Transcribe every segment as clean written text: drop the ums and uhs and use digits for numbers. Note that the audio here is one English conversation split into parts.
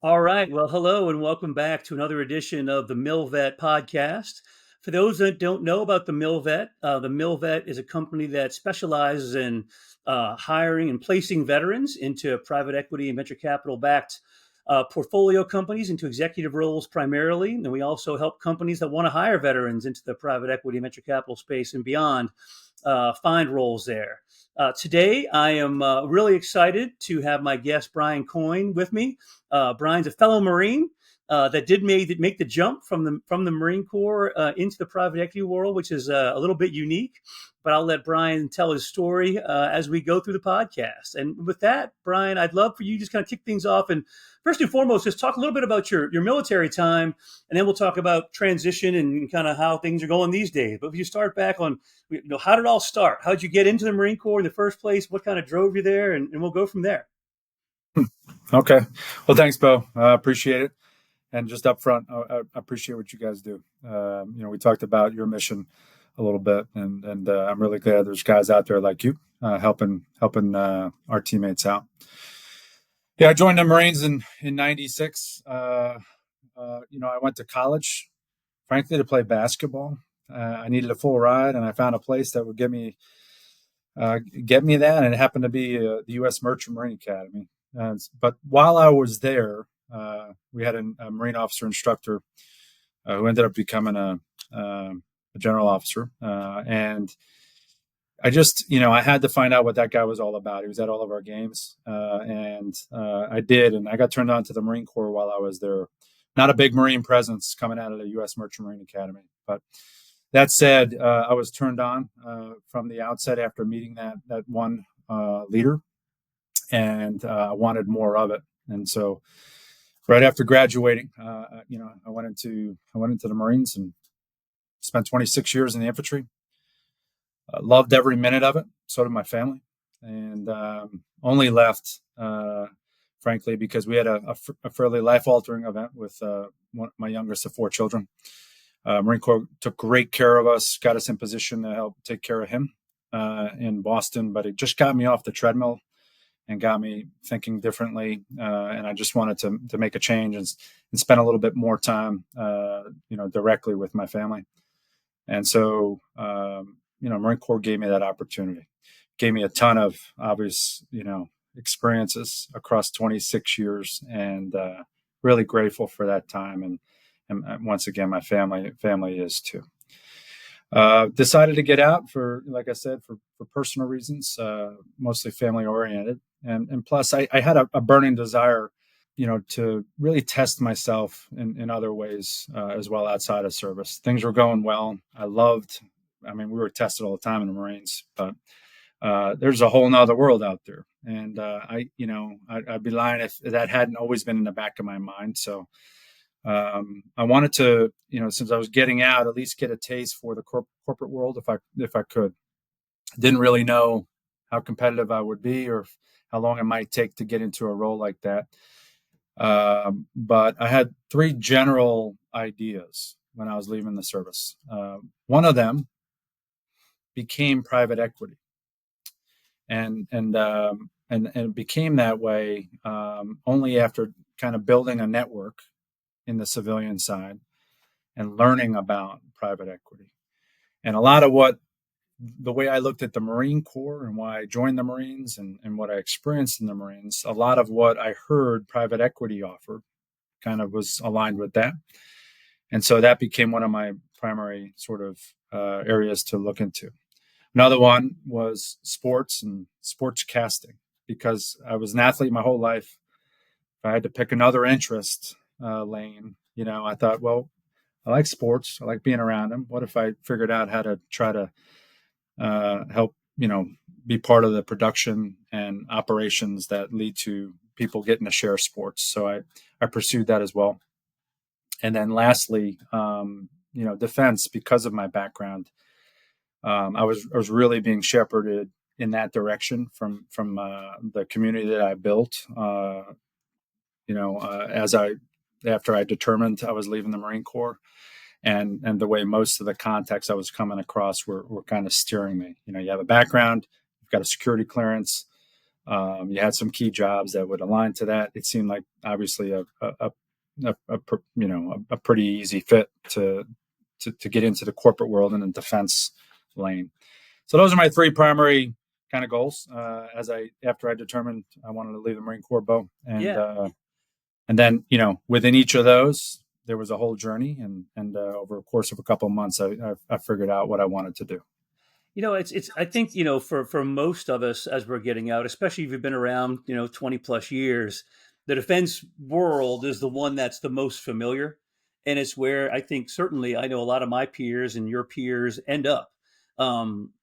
All right. Well, hello and welcome back to another edition of the MilVet Podcast. For those that don't know about the MilVet is a company that specializes in hiring and placing veterans into private equity and venture capital backed portfolio companies into executive roles primarily. And we also help companies that want to hire veterans into the private equity and venture capital space and beyond find roles there. Today, I am really excited to have my guest, Brian Coyne, with me. Brian's a fellow Marine that did make the jump from the Marine Corps into the private equity world, which is a little bit unique. But I'll let Brian tell his story as we go through the podcast. And with that, Brian, I'd love for you to just kind of kick things off. And first and foremost, just talk a little bit about your military time, and then we'll talk about transition and kind of how things are going these days. But if you start back on, how did it all start? How did you get into the Marine Corps in the first place? What kind of drove you there? And we'll go from there. Okay. Well, thanks, Beau. I appreciate it. And just up front, I appreciate what you guys do. We talked about your mission a little bit, and I'm really glad there's guys out there like you helping our teammates out. Yeah, I joined the Marines in '96. I went to college, frankly, to play basketball. I needed a full ride, and I found a place that would get me that, and it happened to be the U.S. Merchant Marine Academy. But while I was there, we had a Marine officer instructor who ended up becoming a general officer. And I just, I had to find out what that guy was all about. He was at all of our games. I did. And I got turned on to the Marine Corps while I was there. Not a big Marine presence coming out of the U.S. Merchant Marine Academy. But that said, I was turned on from the outset after meeting that one leader. And I wanted more of it. And so right after graduating, I went into the Marines and spent 26 years in the infantry. Loved every minute of it. So did my family. And only left, frankly, because we had a fairly life-altering event with my youngest of 4 children. Marine Corps took great care of us, got us in position to help take care of him in Boston. But it just got me off the treadmill and got me thinking differently. And I just wanted to make a change and spend a little bit more time, directly with my family. And so, Marine Corps gave me that opportunity, gave me a ton of obvious, experiences across 26 years, and really grateful for that time. And once again, my family is too. Decided to get out for, like I said, for personal reasons, mostly family oriented. And plus I had a burning desire, to really test myself in other ways as well outside of service. Things were going well. We were tested all the time in the Marines, but there's a whole nother world out there. And I'd be lying if that hadn't always been in the back of my mind. So I wanted to, since I was getting out, at least get a taste for the corporate world if I could. Didn't really know how competitive I would be or how long it might take to get into a role like that. But I had 3 general ideas when I was leaving the service. One of them became private equity, and it became that way only after kind of building a network in the civilian side and learning about private equity. And a lot of the way I looked at the Marine Corps and why I joined the Marines and what I experienced in the Marines, a lot of what I heard private equity offered kind of was aligned with that. And so that became one of my primary sort of areas to look into. Another one was sports and sports casting, because I was an athlete my whole life. If I had to pick another interest lane, I thought, well, I like sports. I like being around them. What if I figured out how to try to help, be part of the production and operations that lead to people getting to share sports. So I pursued that as well. And then lastly, defense, because of my background, I was really being shepherded in that direction from the community that I built, after I determined I was leaving the Marine Corps. And the way most of the contacts I was coming across were kind of steering me. You have a background, you've got a security clearance, You had some key jobs that would align to that. It seemed like obviously a pretty easy fit to get into the corporate world and the defense lane. So those are my three primary kind of goals. After I determined I wanted to leave the Marine Corps, Beau, and then within each of those there was a whole journey, and over a course of a couple of months, I figured out what I wanted to do. It's I think, for most of us as we're getting out, especially if you've been around, 20 plus years, the defense world is the one that's the most familiar. And it's where I think certainly I know a lot of my peers and your peers end up.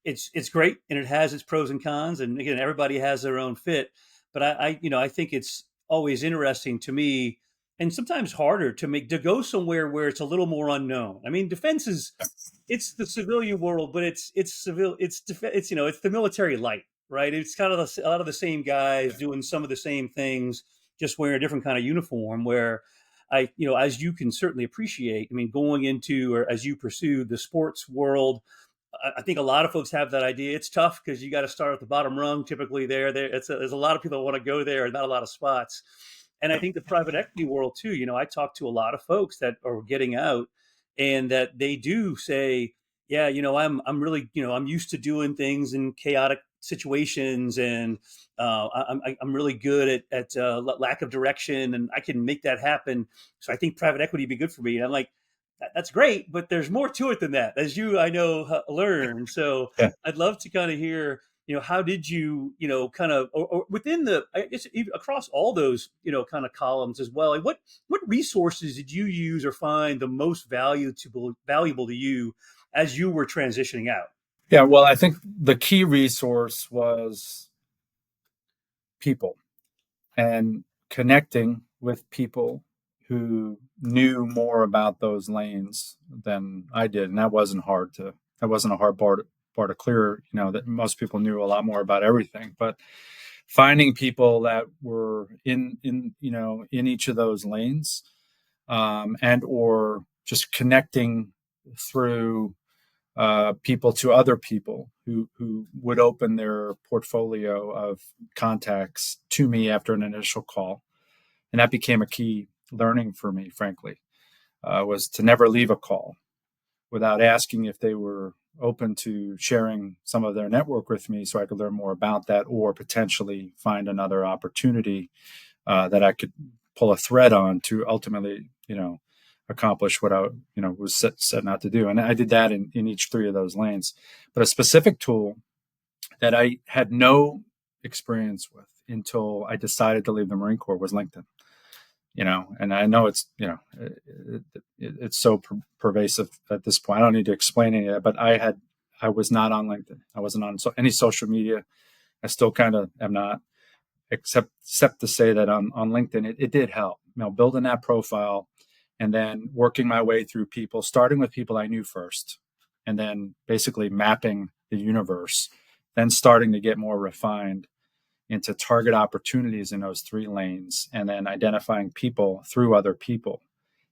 It's great, and it has its pros and cons. And again, everybody has their own fit. But I think it's always interesting to me, and sometimes harder to go somewhere where it's a little more unknown. I mean, defense is, it's the civilian world, but it's civil. It's the military light, right? It's kind of a lot of the same guys doing some of the same things, just wearing a different kind of uniform. Where as you can certainly appreciate, I mean, going into, or as you pursue the sports world, I think a lot of folks have that idea. It's tough because you got to start at the bottom rung. Typically, there's a lot of people that want to go there, and not a lot of spots. And I think the private equity world too. I talk to a lot of folks that are getting out, and that they do say, yeah, I'm really, I'm used to doing things in chaotic situations, and I'm really good at lack of direction, and I can make that happen. So I think private equity would be good for me. And I'm like, that's great, but there's more to it than that, as I know, learn. So Yeah. I'd love to kind of hear, how did you, kind of, or within I guess, even across all those, kind of columns as well, like what resources did you use or find the most valuable to you as you were transitioning out? Yeah, well, I think the key resource was people, and connecting with people who knew more about those lanes than I did. And that wasn't a hard bar to clear, that most people knew a lot more about everything. But finding people that were in each of those lanes, and or just connecting through people to other people who would open their portfolio of contacts to me after an initial call. And that became a key learning for me, frankly, was to never leave a call without asking if they were open to sharing some of their network with me, so I could learn more about that, or potentially find another opportunity that I could pull a thread on to ultimately, accomplish what I, was setting out to do. And I did that in each three of those lanes. But a specific tool that I had no experience with until I decided to leave the Marine Corps was LinkedIn. And I know it's, it's so pervasive at this point. I don't need to explain any of that, but I was not on LinkedIn. I wasn't on any social media. I still kind of am not, except to say that on LinkedIn, it did help, building that profile, and then working my way through people, starting with people I knew first, and then basically mapping the universe, then starting to get more refined into target opportunities in those three lanes, and then identifying people through other people,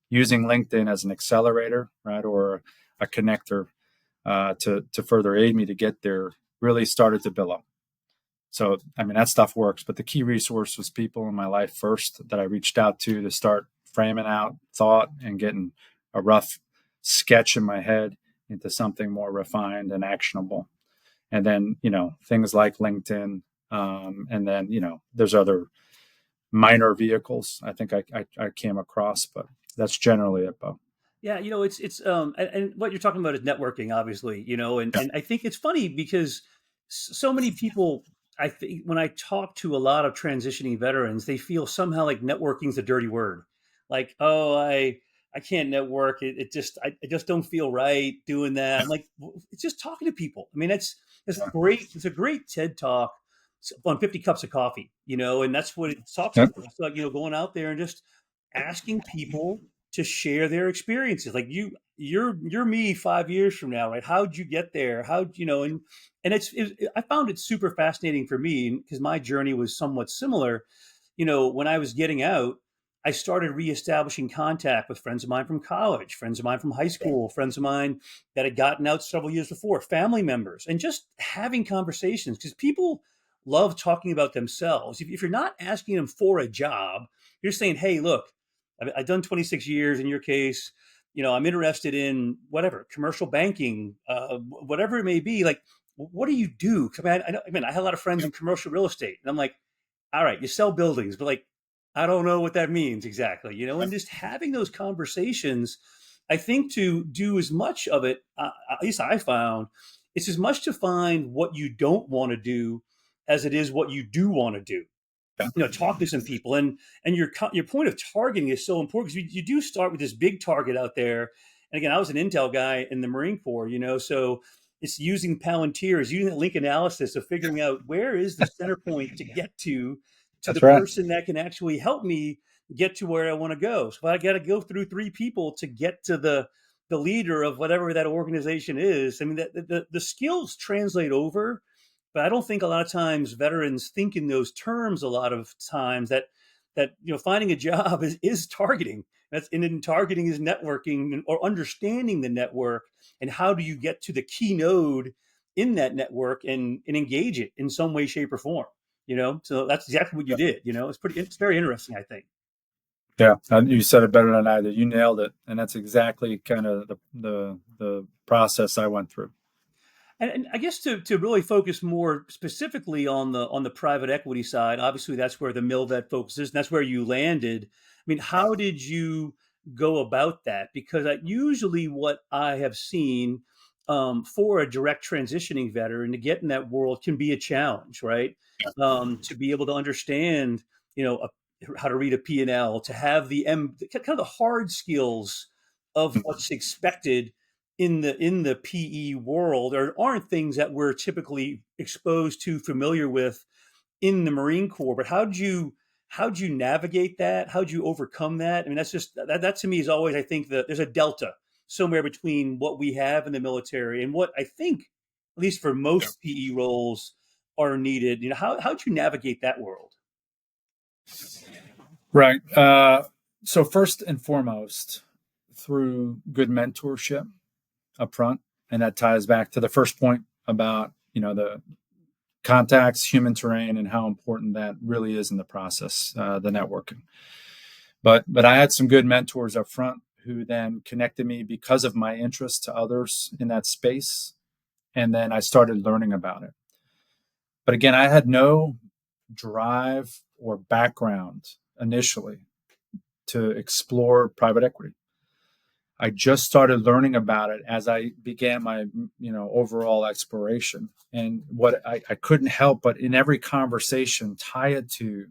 using LinkedIn as an accelerator, right, or a connector to further aid me to get there, really started to build up. So, I mean, that stuff works, but the key resource was people in my life first that I reached out to start framing out thought and getting a rough sketch in my head into something more refined and actionable. And then, things like LinkedIn, and then, there's other minor vehicles I think I came across, but that's generally it, Beau. Yeah, it's and what you're talking about is networking, obviously, and Yeah. and I think it's funny because so many people, I think, when I talk to a lot of transitioning veterans, they feel somehow like networking's a dirty word. Like, oh, I can't network. I just don't feel right doing that. I'm like, well, it's just talking to people. I mean, it's Yeah. great. It's a great TED talk on 50 cups of coffee, and that's what it talks Yeah. about. It's like, going out there and just asking people to share their experiences. Like you're me 5 years from now, right? How'd you get there? How'd and I found it super fascinating for me because my journey was somewhat similar. When I was getting out, I started reestablishing contact with friends of mine from college, friends of mine from high school, friends of mine that had gotten out several years before, family members, and just having conversations, because people love talking about themselves. If you're not asking them for a job, you're saying, hey, look, I've done 26 years in your case. I'm interested in whatever, commercial banking, whatever it may be. Like, what do you do? 'Cause, I have a lot of friends in commercial real estate, and I'm like, all right, you sell buildings, but like, I don't know what that means exactly, and just having those conversations, I think to do as much of it, at least I found, it's as much to find what you don't want to do as it is what you do want to do. Yeah. Talk to some people, and your point of targeting is so important because you do start with this big target out there. And again, I was an intel guy in the Marine Corps, so it's using Palantirs, using the link analysis of figuring out where is the center point to get to That's the right. person that can actually help me get to where I want to go. So I got to go through three people to get to the leader of whatever that organization is. I mean, the skills translate over, but I don't think a lot of times veterans think in those terms. A lot of times that finding a job is targeting. And then targeting is networking or understanding the network and how do you get to the key node in that network and engage it in some way, shape, or form. So that's exactly what you did. It's very interesting, I think. Yeah, you said it better than I did. You nailed it, and that's exactly kind of the process I went through. And I guess to really focus more specifically on the private equity side, obviously that's where the MilVet focuses, and that's where you landed. I mean, how did you go about that? Because usually what I have seen for a direct transitioning veteran to get in that world can be a challenge, right? To be able to understand, how to read a P&L, to have kind of the hard skills of what's expected in the PE world aren't things that we're typically exposed to, familiar with in the Marine Corps. But how'd you navigate that? How'd you overcome that? I mean, that's just that to me is always, I think, that there's a delta somewhere between what we have in the military and what I think, at least for most PE roles, are needed. How'd you navigate that world? Right. So first and foremost, through good mentorship up front, and that ties back to the first point about the contacts, human terrain, and how important that really is in the process, the networking. But I had some good mentors up front who then connected me because of my interest to others in that space, and then I started learning about it. But again, I had no drive or background initially to explore private equity. I just started learning about it as I began my overall exploration. And what I couldn't help but in every conversation tie it to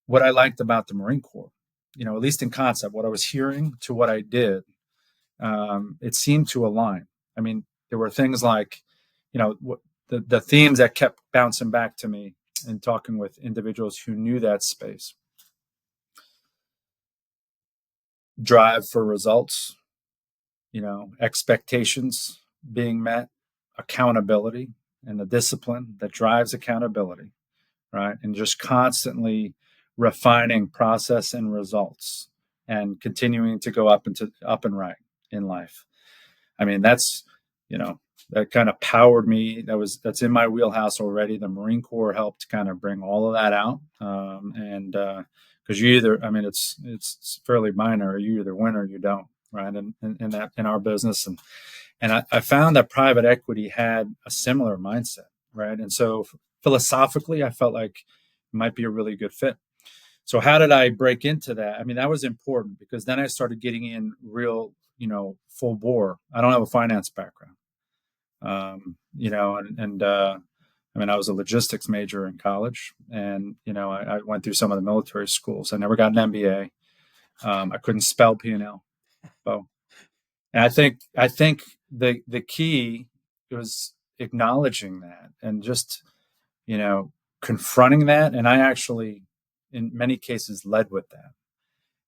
what I liked about the Marine Corps, at least in concept, what I was hearing to what I did. It seemed to align. I mean, there were things like, the themes that kept bouncing back to me and talking with individuals who knew that space. Drive for results, expectations being met, accountability, and the discipline that drives accountability, right? And just constantly refining process and results and continuing to go up and right in life. I mean, that's, that kind of powered me. That's in my wheelhouse already. The Marine Corps helped kind of bring all of that out. And because it's fairly binary. You either win or you don't, right? And in our business, and I found that private equity had a similar mindset, right? And so philosophically, I felt like it might be a really good fit. So how did I break into that? I mean, that was important because then I started getting in real, full bore. I don't have a finance background, I was a logistics major in college, and I went through some of the military schools. I never got an MBA. I couldn't spell P&L. So, and I think the key was acknowledging that and just confronting that. And I actually, in many cases, led with that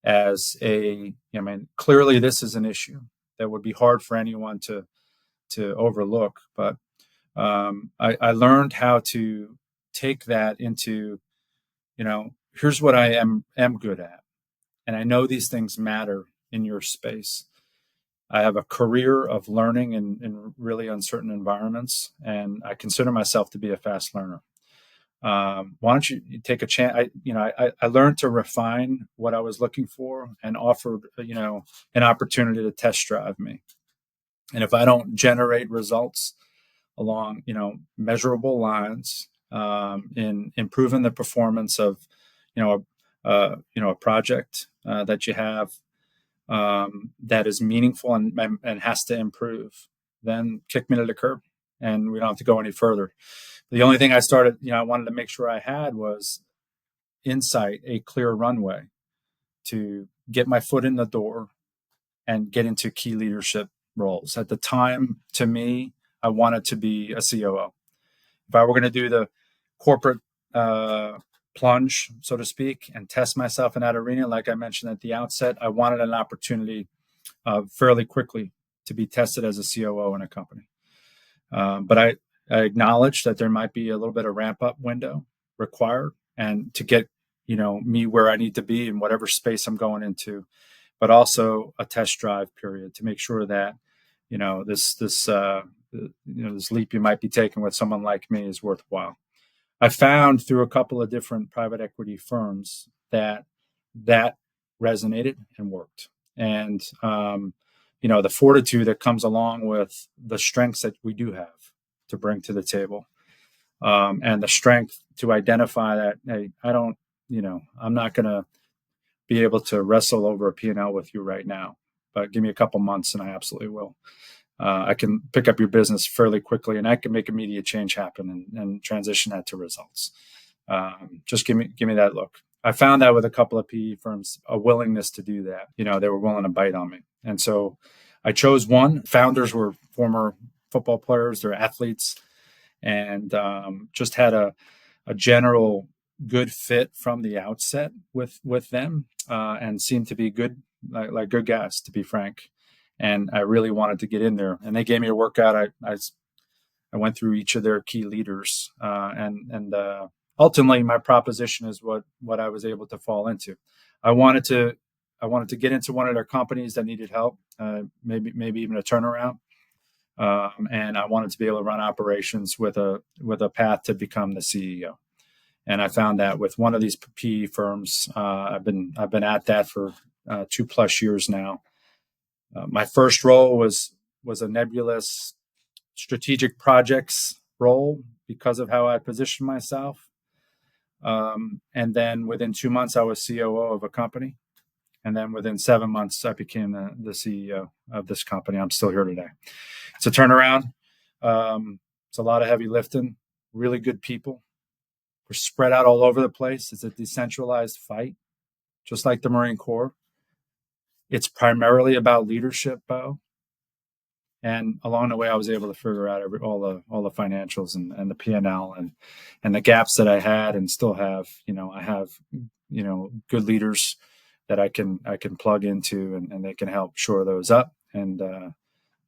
as clearly this is an issue that would be hard for anyone to overlook, but I learned how to take that into, here's what I am good at. And I know these things matter in your space. I have a career of learning in really uncertain environments, and I consider myself to be a fast learner. Why don't you take a chance? I learned to refine what I was looking for and offered, an opportunity to test drive me. And if I don't generate results along, measurable lines, in improving the performance of, a project that you have, that is meaningful and has to improve, then kick me to the curb, and we don't have to go any further. The only thing I wanted to make sure I had was insight, a clear runway to get my foot in the door and get into key leadership roles. At the time, to me, I wanted to be a COO. If I were going to do the corporate plunge, so to speak, and test myself in that arena, like I mentioned at the outset, I wanted an opportunity fairly quickly to be tested as a COO in a company. But I acknowledge that there might be a little bit of ramp up window required, and to get me where I need to be in whatever space I'm going into, but also a test drive period to make sure that this leap you might be taking with someone like me is worthwhile. I found through a couple of different private equity firms that resonated and worked, and the fortitude that comes along with the strengths that we do have to bring to the table, and the strength to identify that, hey, I'm not going to be able to wrestle over a P&L with you right now, but give me a couple months and I absolutely will. I can pick up your business fairly quickly, and I can make immediate change happen and transition that to results. Just give me that look. I found that with a couple of PE firms, a willingness to do that. They were willing to bite on me. And so I chose one. Founders were former football players, they're athletes, and just had a general good fit from the outset with them, and seemed to be good, like good guys, to be frank. And I really wanted to get in there, and they gave me a workout. I went through each of their key leaders, and ultimately my proposition is what I was able to fall into. I wanted to get into one of their companies that needed help, maybe even a turnaround, and I wanted to be able to run operations with a path to become the CEO. And I found that with one of these PE firms. I've been at that for 2+ years now. My first role was a nebulous strategic projects role because of how I positioned myself. And then within 2 months, I was COO of a company. And then within 7 months, I became the CEO of this company. I'm still here today. It's a turnaround. It's a lot of heavy lifting, really good people. We're spread out all over the place. It's a decentralized fight, just like the Marine Corps. It's primarily about leadership, Beau. And along the way, I was able to figure out all the financials and the P&L and the gaps that I had and still have. I have good leaders that I can plug into, and they can help shore those up. And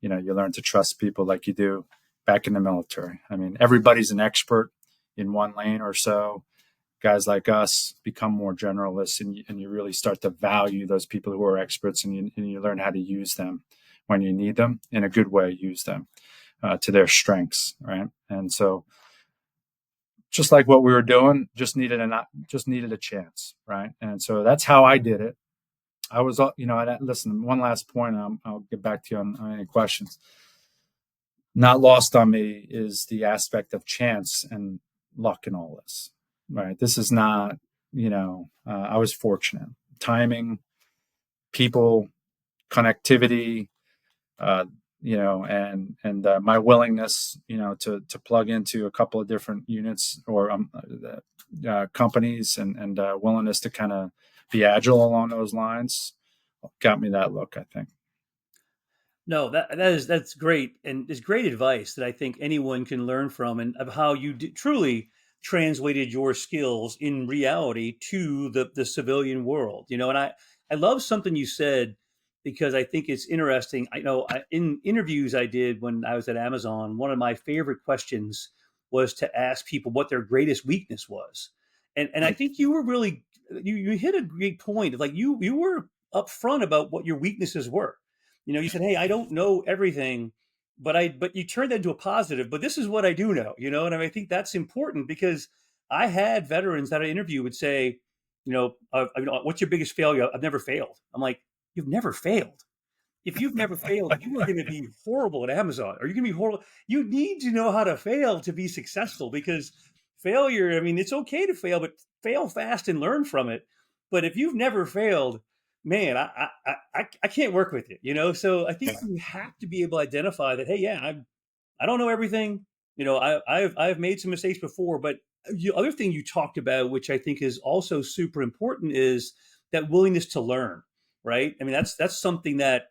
you learn to trust people like you do back in the military. I mean, everybody's an expert in one lane or so. Guys like us become more generalists, and you really start to value those people who are experts, and you learn how to use them when you need them in a good way. Use them to their strengths, right? And so, just like what we were doing, just needed a chance, right? And so that's how I did it. I was, listen. One last point, I'll get back to you on any questions. Not lost on me is the aspect of chance and luck in all this. Right. This is not, I was fortunate. Timing, people, connectivity, and my willingness, to plug into a couple of different units or companies, and willingness to kind of be agile along those lines got me that look, I think. No, that's great, and it's great advice that I think anyone can learn from, and of how you truly translated your skills in reality to the civilian world. And I love something you said, because I think it's interesting. In interviews I did when I was at Amazon, one of my favorite questions was to ask people what their greatest weakness was, and I think you were really you hit a great point. Like you were upfront about what your weaknesses were. You said, "Hey, I don't know everything, but you turned that into a positive. But this is what I do know." And I think that's important, because I had veterans that I interview would say, what's your biggest failure? I've never failed. I'm like, you've never failed. If you've never failed, you are going to be horrible at Amazon. Are you going to be horrible? You need to know how to fail to be successful, because failure, I mean, it's okay to fail, but fail fast and learn from it. But if you've never failed, man, I can't work with you, So I think you have to be able to identify that, hey, yeah, I don't know everything. I've made some mistakes before, but the other thing you talked about, which I think is also super important, is that willingness to learn, right? I mean, that's something that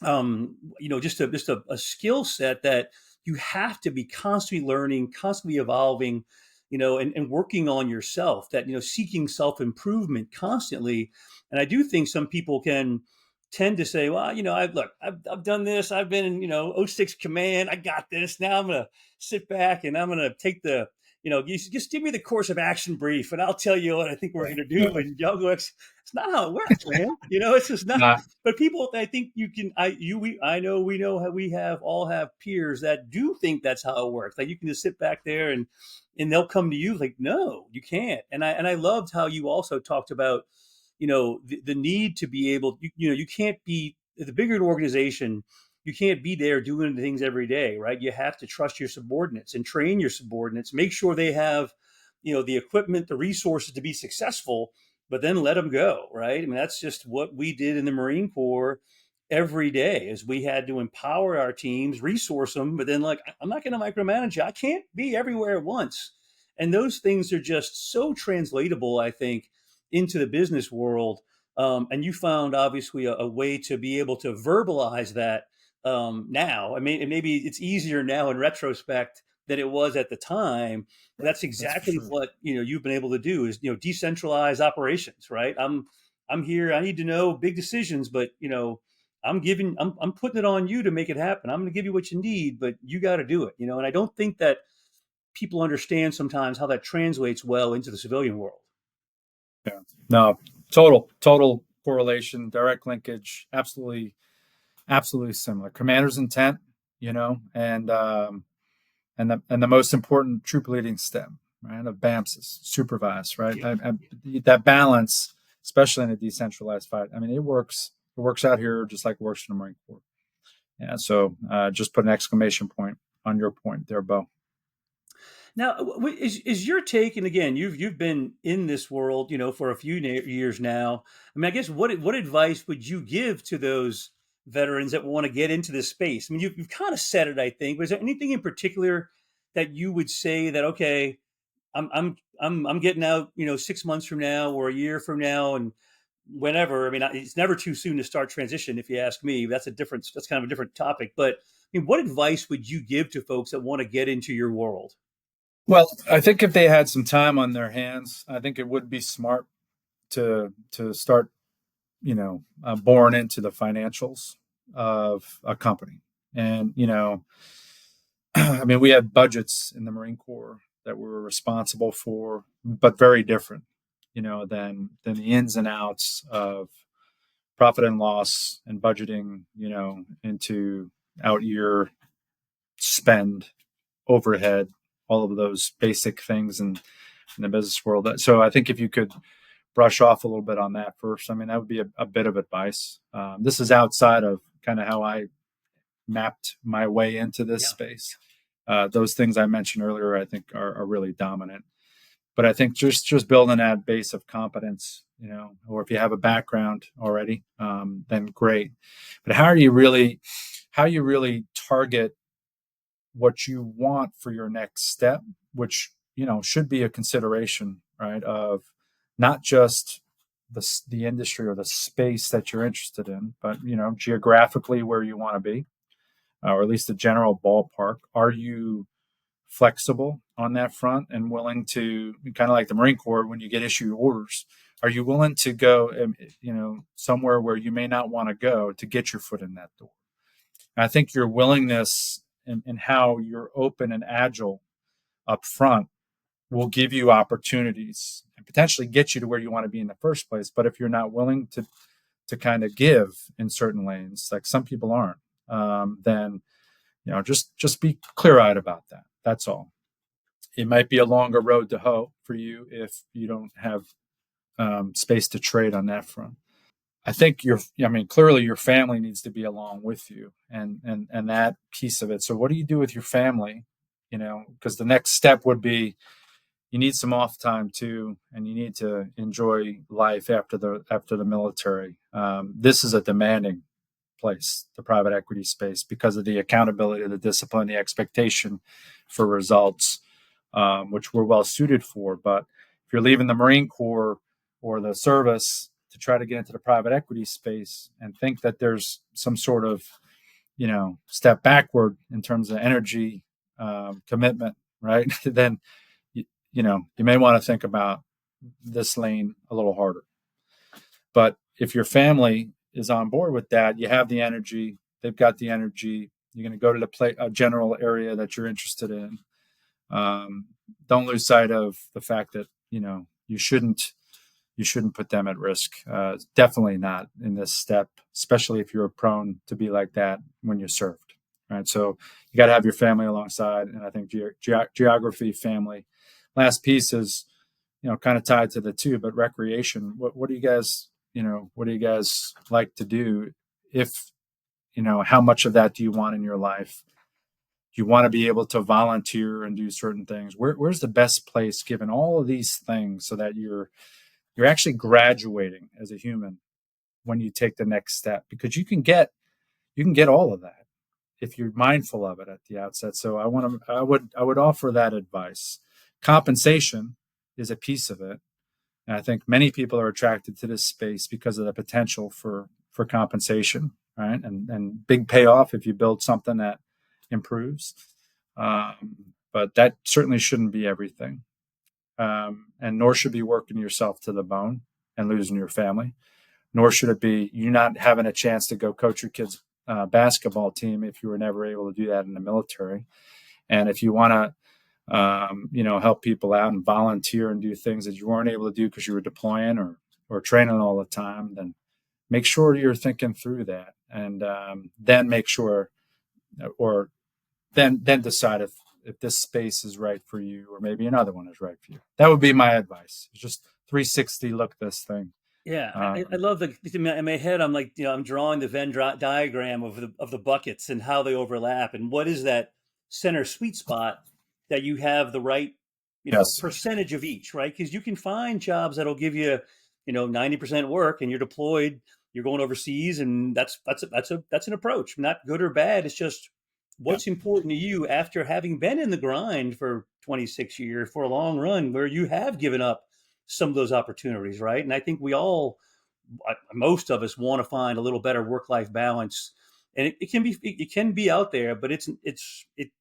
just a skill set that you have to be constantly learning, constantly evolving, and working on yourself, that, seeking self-improvement constantly. And I do think some people can tend to say, well, I've done this. I've been in, O6 command. I got this. Now I'm going to sit back and I'm going to take just give me the course of action brief and I'll tell you what I think we're going to do. And y'all go, it's not how it works, man. It's just not. Nah, But people, I think I know, we know how we all have peers that do think that's how it works. Like, you can just sit back there and they'll come to you like, no, you can't. And I loved how you also talked about, the need to be able, you can't be the bigger an organization. You can't be there doing things every day, right? You have to trust your subordinates and train your subordinates, make sure they have, the equipment, the resources to be successful, but then let them go, right? I mean, that's just what we did in the Marine Corps every day, is we had to empower our teams, resource them, but then, like, I'm not going to micromanage you. I can't be everywhere at once. And those things are just so translatable, I think, into the business world. And you found, obviously, a way to be able to verbalize that now. I mean, and maybe it's easier now in retrospect than it was at the time. But that's that's for exactly sure. what you've been able to do, is decentralize operations, right? I'm here. I need to know big decisions, but I'm putting it on you to make it happen. I'm going to give you what you need, but you got to do it. And I don't think that people understand sometimes how that translates well into the civilian world. Yeah. No, total correlation, direct linkage, absolutely similar. Commander's intent, and the most important troop leading step, right, of BAMS is supervise, right? Yeah. That balance, especially in a decentralized fight. I mean, it works. It works out here just like it works in the Marine Corps. Yeah. So just put an exclamation point on your point there, Beau. Now, is your take? And again, you've been in this world, for a few years now. I mean, I guess what advice would you give to those veterans that want to get into this space? I mean, you've kind of said it, I think. But is there anything in particular that you would say that, okay, I'm getting out, 6 months from now or a year from now, and whenever. I mean, it's never too soon to start transition, if you ask me. That's kind of a different topic. But I mean, what advice would you give to folks that want to get into your world? Well, I think if they had some time on their hands, I think it would be smart to start, born into the financials of a company. And, I mean, we had budgets in the Marine Corps that we were responsible for, but very different, than the ins and outs of profit and loss and budgeting, into out year spend, overhead, all of those basic things in the business world. So I think if you could brush off a little bit on that first, I mean, that would be a bit of advice. This is outside of kind of how I mapped my way into this Yeah. space. Those things I mentioned earlier, I think, are really dominant. But I think just building that base of competence, or if you have a background already, then great. But how you really target what you want for your next step, which should be a consideration, right? Of not just the industry or the space that you're interested in, but geographically where you want to be, or at least the general ballpark. Are you flexible on that front and willing to, kind of like the Marine Corps, when you get issued orders, are you willing to go, somewhere where you may not want to go to get your foot in that door? And I think your willingness and how you're open and agile up front will give you opportunities and potentially get you to where you want to be in the first place. But if you're not willing to kind of give in certain lanes, like some people aren't, then just be clear-eyed about that. That's all. It might be a longer road to hoe for you if you don't have space to trade on that front. I think clearly your family needs to be along with you and that piece of it. So what do you do with your family? Because the next step would be you need some off time too, and you need to enjoy life after the military. This is a demanding place, the private equity space, because of the accountability, the discipline, the expectation for results, which we're well suited for. But if you're leaving the Marine Corps or the service to try to get into the private equity space and think that there's some sort of, step backward in terms of energy, commitment, right? Then, you may want to think about this lane a little harder. But if your family is on board with that, you have the energy, they've got the energy, you're going to go to a general area that you're interested in. Don't lose sight of the fact that, you shouldn't put them at risk. Definitely not in this step, especially if you're prone to be like that when you served. Right. So you got to have your family alongside. And I think geography, family. Last piece is, kind of tied to the two, but recreation. What do you guys, what do you guys like to do? If, how much of that do you want in your life? Do you want to be able to volunteer and do certain things? Where's the best place given all of these things so that you're actually graduating as a human when you take the next step? Because you can get all of that if you're mindful of it at the outset. So I would offer that advice. Compensation is a piece of it. And I think many people are attracted to this space because of the potential for compensation, right? And big payoff if you build something that improves. But that certainly shouldn't be everything. And nor should be working yourself to the bone and losing your family. Nor should it be you not having a chance to go coach your kids' basketball team if you were never able to do that in the military. And if you want to help people out and volunteer and do things that you weren't able to do because you were deploying or training all the time, then make sure you're thinking through that, and then make sure, or then decide if this space is right for you, or maybe another one is right for you. That would be my advice. Just 360 look this thing. Yeah, I love in my head. I'm like, I'm drawing the Venn diagram of the buckets and how they overlap, and what is that center sweet spot that you have the right, Yes. percentage of each, right? Because you can find jobs that'll give you, 90% work, and you're deployed, you're going overseas, and that's an approach, not good or bad. It's just what's important to you after having been in the grind for 26 years for a long run, where you have given up some of those opportunities, right? And I think most of us want to find a little better work-life balance, and it can be out there, but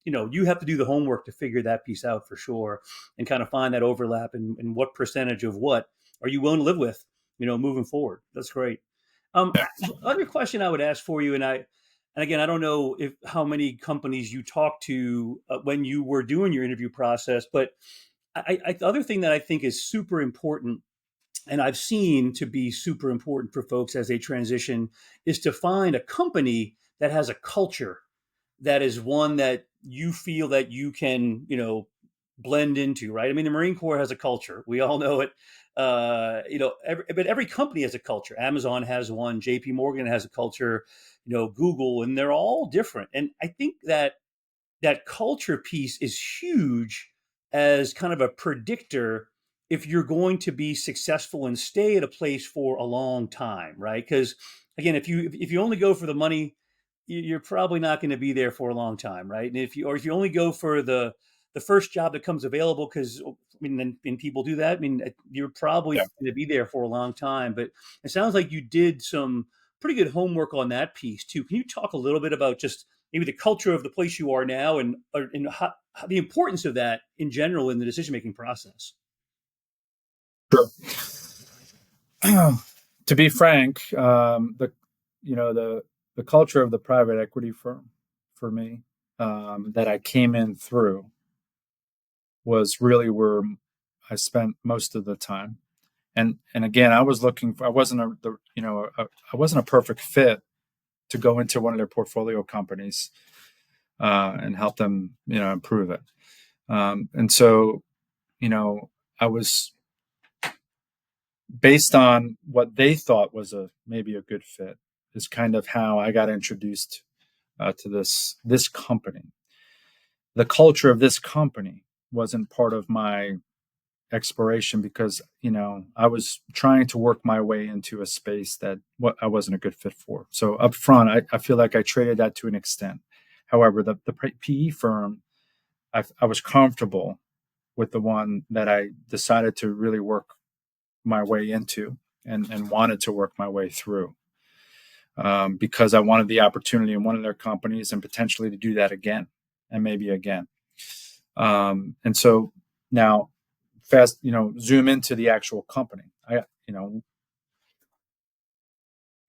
you have to do the homework to figure that piece out for sure, and kind of find that overlap and what percentage of what are you willing to live with, moving forward. That's great. Other question I would ask for you, and again, I don't know how many companies you talked to when you were doing your interview process, but the other thing that I think is super important, and I've seen to be super important for folks as they transition, is to find a company that has a culture that is one that you feel that you can, blend into, right? I mean, the Marine Corps has a culture. We all know it. But every company has a culture. Amazon has one. JP Morgan has a culture. Google, and they're all different. And I think that culture piece is huge as kind of a predictor if you're going to be successful and stay at a place for a long time, right? Because again, if you only go for the money, you're probably not going to be there for a long time, right? And if you only go for the first job that comes available, because and people do that, you're probably going to be there for a long time. But it sounds like you did some pretty good homework on that piece too. Can you talk a little bit about just maybe the culture of the place you are now, and how the importance of that in general in the decision-making process? Sure. To be frank, the culture of the private equity firm for me, that I came in through, was really where I spent most of the time. And again, I wasn't a perfect fit to go into one of their portfolio companies and help them, improve it. And so, I was based on what they thought was maybe a good fit is kind of how I got introduced to this company. The culture of this company wasn't part of my exploration because I was trying to work my way into a space that what I wasn't a good fit for. So up front, I feel like I traded that to an extent. However, the PE firm, I was comfortable with the one that I decided to really work my way into and wanted to work my way through, because I wanted the opportunity in one of their companies and potentially to do that again and maybe again. And so now fast, zoom into the actual company.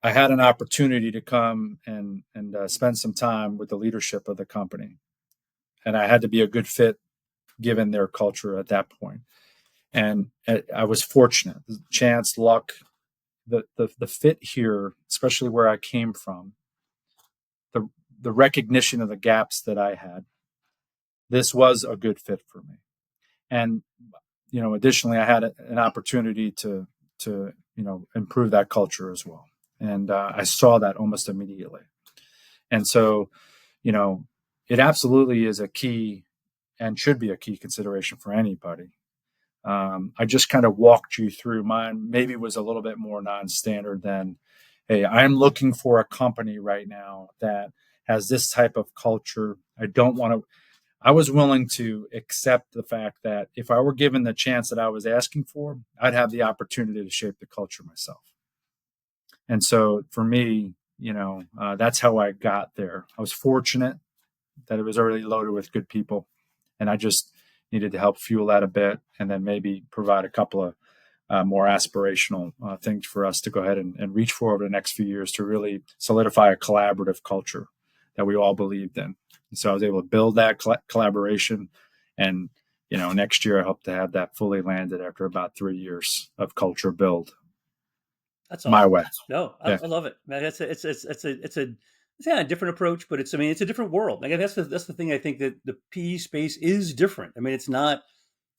I had an opportunity to come and spend some time with the leadership of the company, and I had to be a good fit given their culture at that point. And I was fortunate, chance, luck, the fit here, especially where I came from, the recognition of the gaps that I had. This was a good fit for me. And additionally, I had an opportunity to improve that culture as well. And I saw that almost immediately. And so, it absolutely is a key and should be a key consideration for anybody. I just kind of walked you through mine. Maybe was a little bit more non-standard than, hey, I'm looking for a company right now that has this type of culture. I was willing to accept the fact that if I were given the chance that I was asking for, I'd have the opportunity to shape the culture myself. And so for me, that's how I got there. I was fortunate that it was already loaded with good people, and I just needed to help fuel that a bit and then maybe provide a couple of more aspirational things for us to go ahead and reach for over the next few years to really solidify a collaborative culture that we all believed in. And so I was able to build that collaboration, and next year I hope to have that fully landed after about 3 years of culture build. That's awesome. My way. No, I love it, man. It's a different approach, but it's a different world. Like that's the thing. I think that the PE space is different. I mean, it's not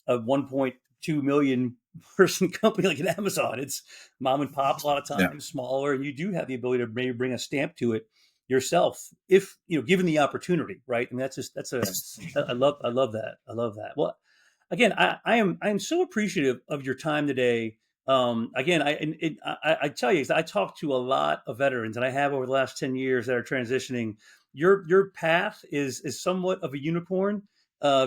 a 1.2 million person company like an Amazon. It's mom and pop a lot of times, smaller, and you do have the ability to maybe bring a stamp to it yourself if given the opportunity, right? And I love that. I love that. Well, again, I am so appreciative of your time today. Again, I tell you, I talk to a lot of veterans, and I have over the last 10 years that are transitioning. Your path is somewhat of a unicorn,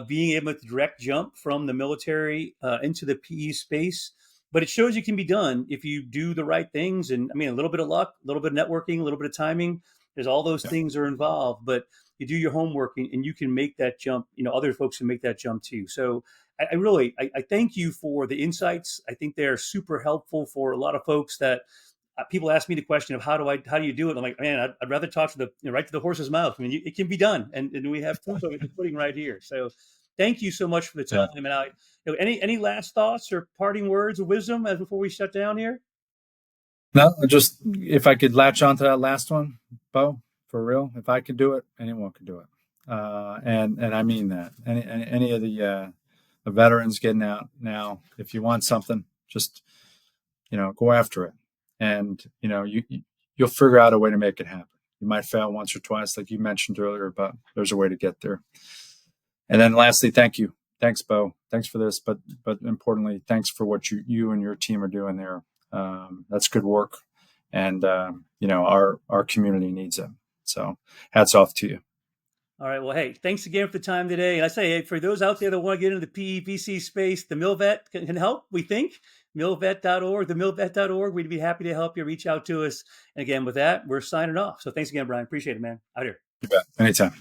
being able to direct jump from the military into the PE space. But it shows you can be done if you do the right things. And a little bit of luck, a little bit of networking, a little bit of timing. There's all those things are involved, but you do your homework and you can make that jump. Other folks can make that jump too. So I thank you for the insights. I think they're super helpful for a lot of folks that people ask me the question of how do you do it? I'm like, man, I'd rather talk to right to the horse's mouth. It can be done. And we have proof of it putting right here. So thank you so much for the time. And any last thoughts or parting words of wisdom before we shut down here? No, just if I could latch onto that last one, Beau, for real, if I could do it, anyone could do it. And I mean that. Any of the veterans getting out now, if you want something, just go after it, and you'll figure out a way to make it happen. You might fail once or twice, like you mentioned earlier, but there's a way to get there. And then lastly, thank you. Thanks, Beau. Thanks for this, but importantly, thanks for what you and your team are doing there. That's good work, and our community needs it. So hats off to you. All right. Well, hey, thanks again for the time today. And I say, hey, for those out there that want to get into the PEVC space, the MilVet can help, we think. MilVet.org, themilvet.org. We'd be happy to help you. Reach out to us. And again, with that, we're signing off. So thanks again, Brian. Appreciate it, man. Out here. You bet. Anytime.